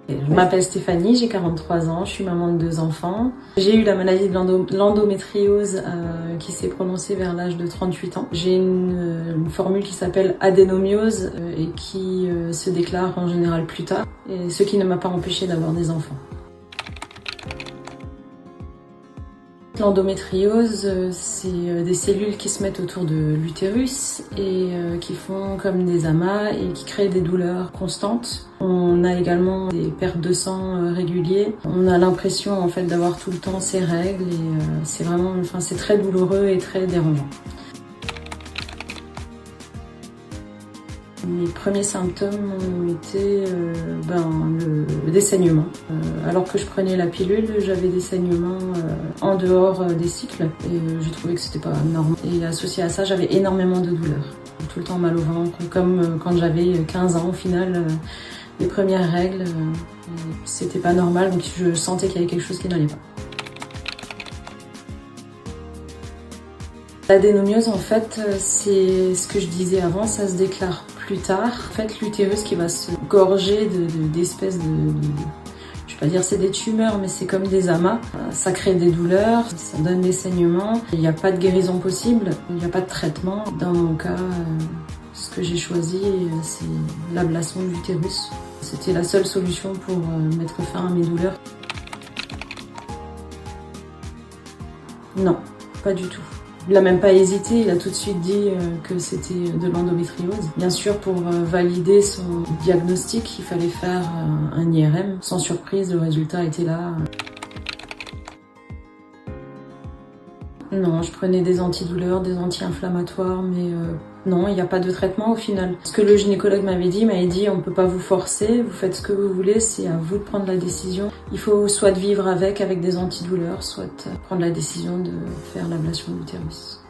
Je m'appelle Stéphanie, j'ai 43 ans, je suis maman de 2 enfants. J'ai eu la maladie de l'endométriose qui s'est prononcée vers l'âge de 38 ans. J'ai une formule qui s'appelle adénomiose et qui se déclare en général plus tard, et ce qui ne m'a pas empêché d'avoir des enfants. L'endométriose, c'est des cellules qui se mettent autour de l'utérus et qui font comme des amas et qui créent des douleurs constantes. On a également des pertes de sang réguliers. On a l'impression en fait d'avoir tout le temps ces règles et c'est vraiment, c'est très douloureux et très dérangeant. Mes premiers symptômes ont été des saignements. Alors que je prenais la pilule, j'avais des saignements en dehors des cycles et j'ai trouvé que c'était pas normal. Et associé à ça, j'avais énormément de douleurs. Tout le temps mal au ventre, comme quand j'avais 15 ans au final. Les premières règles, c'était pas normal, donc je sentais qu'il y avait quelque chose qui n'allait pas. L'adénomiose, en fait, c'est ce que je disais avant, ça se déclare plus tard. En fait, l'utérus qui va se gorger d'espèces je vais pas dire c'est des tumeurs, mais c'est comme des amas. Ça crée des douleurs, ça donne des saignements. Il n'y a pas de guérison possible, il n'y a pas de traitement. Dans mon cas, ce que j'ai choisi, c'est l'ablation de l'utérus. C'était la seule solution pour mettre fin à mes douleurs. Non, pas du tout. Il n'a même pas hésité, il a tout de suite dit que c'était de l'endométriose. Bien sûr, pour valider son diagnostic, il fallait faire un IRM. Sans surprise, le résultat était là. Non, je prenais des antidouleurs, des anti-inflammatoires, mais non, il n'y a pas de traitement au final. Ce que le gynécologue m'avait dit, on ne peut pas vous forcer, vous faites ce que vous voulez, c'est à vous de prendre la décision. Il faut soit vivre avec des antidouleurs, soit prendre la décision de faire l'ablation de l'utérus.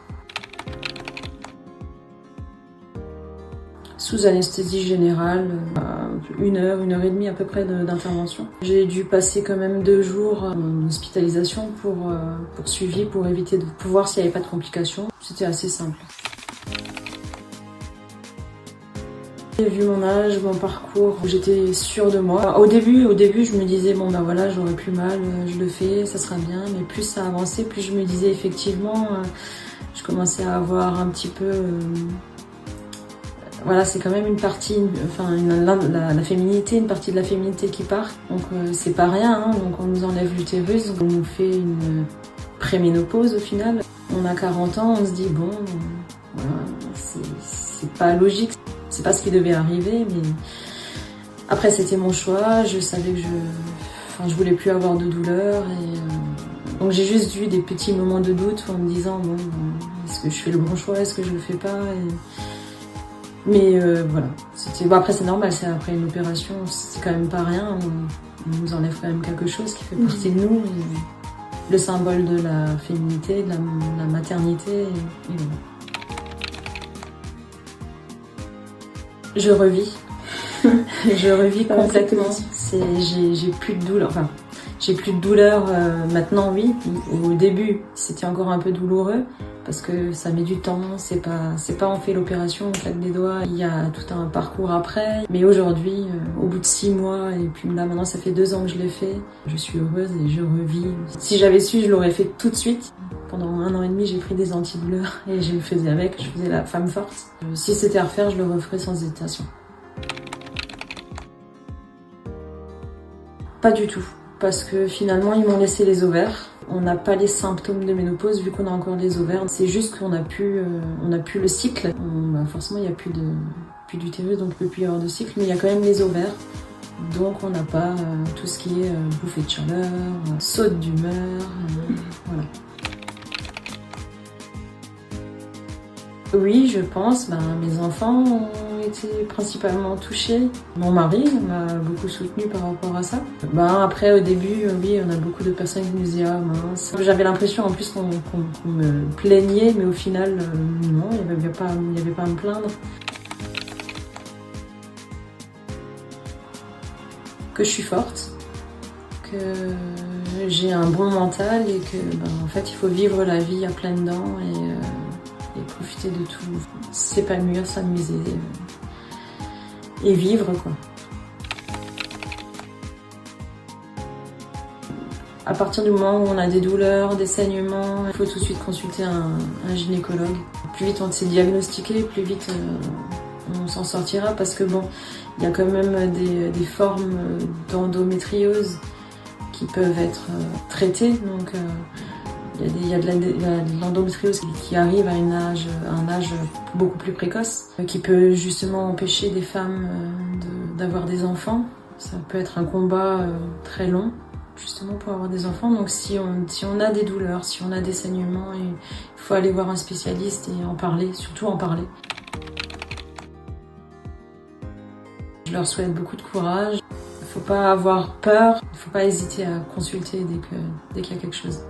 Sous anesthésie générale, 1 heure, 1 heure et demie à peu près d'intervention. J'ai dû passer quand même 2 jours en hospitalisation pour suivi, pour éviter pour voir s'il n'y avait pas de complications. C'était assez simple. J'ai vu mon âge, mon parcours, j'étais sûre de moi. Au début, je me disais, voilà, j'aurai plus mal, je le fais, ça sera bien. Mais plus ça avançait, plus je me disais effectivement, je commençais à avoir un petit peu... Voilà, c'est quand même une partie, la féminité, une partie de la féminité qui part. Donc c'est pas rien, hein. Donc on nous enlève l'utérus, on nous fait une préménopause au final. On a 40 ans, on se dit voilà, c'est pas logique, c'est pas ce qui devait arriver, mais après c'était mon choix, je savais que je voulais plus avoir de douleur et donc j'ai juste eu des petits moments de doute en me disant est-ce que je fais le bon choix, est-ce que je le fais pas Mais voilà, après c'est normal, c'est après une opération, c'est quand même pas rien, on nous enlève quand même quelque chose qui fait partie de nous, le symbole de la féminité, de la maternité, et voilà. Je revis, complètement, j'ai plus de douleur, j'ai plus de douleur maintenant, oui. Au début, c'était encore un peu douloureux parce que ça met du temps. C'est pas on fait l'opération, on claque des doigts. Il y a tout un parcours après. Mais aujourd'hui, au bout de 6 mois et puis là maintenant ça fait 2 ans que je l'ai fait, je suis heureuse et je revis. Si j'avais su, je l'aurais fait tout de suite. Pendant 1 an et demi, j'ai pris des antidouleurs et je le faisais je faisais la femme forte. Si c'était à refaire, je le referais sans hésitation. Pas du tout. Parce que finalement, ils m'ont laissé les ovaires. On n'a pas les symptômes de ménopause vu qu'on a encore les ovaires. C'est juste qu'on n'a plus le cycle. Forcément, il n'y a plus d'utérus, donc il ne peut plus y avoir de cycle, mais il y a quand même les ovaires. Donc on n'a pas tout ce qui est bouffée de chaleur, saute d'humeur, voilà. Oui, je pense. Mes enfants ont été principalement touchés. Mon mari m'a beaucoup soutenue par rapport à ça. Après, au début, oui, on a beaucoup de personnes qui nous disaient « Ah mince ». J'avais l'impression en plus qu'on me plaignait, mais au final, non, il n'y avait pas à me plaindre. Que je suis forte, que j'ai un bon mental et que, en fait, il faut vivre la vie à pleines dents et profiter de tout, s'épanouir, s'amuser et vivre, quoi. À partir du moment où on a des douleurs, des saignements, il faut tout de suite consulter un gynécologue. Plus vite on s'est diagnostiqué, plus vite on s'en sortira, parce que bon, il y a quand même des formes d'endométriose qui peuvent être traitées. Donc il y a de l'endométriose qui arrive à un âge beaucoup plus précoce, qui peut justement empêcher des femmes d'avoir des enfants. Ça peut être un combat très long, justement pour avoir des enfants. Donc si on a des douleurs, si on a des saignements, il faut aller voir un spécialiste et en parler, surtout en parler. Je leur souhaite beaucoup de courage. Il ne faut pas avoir peur, il ne faut pas hésiter à consulter dès qu'il y a quelque chose.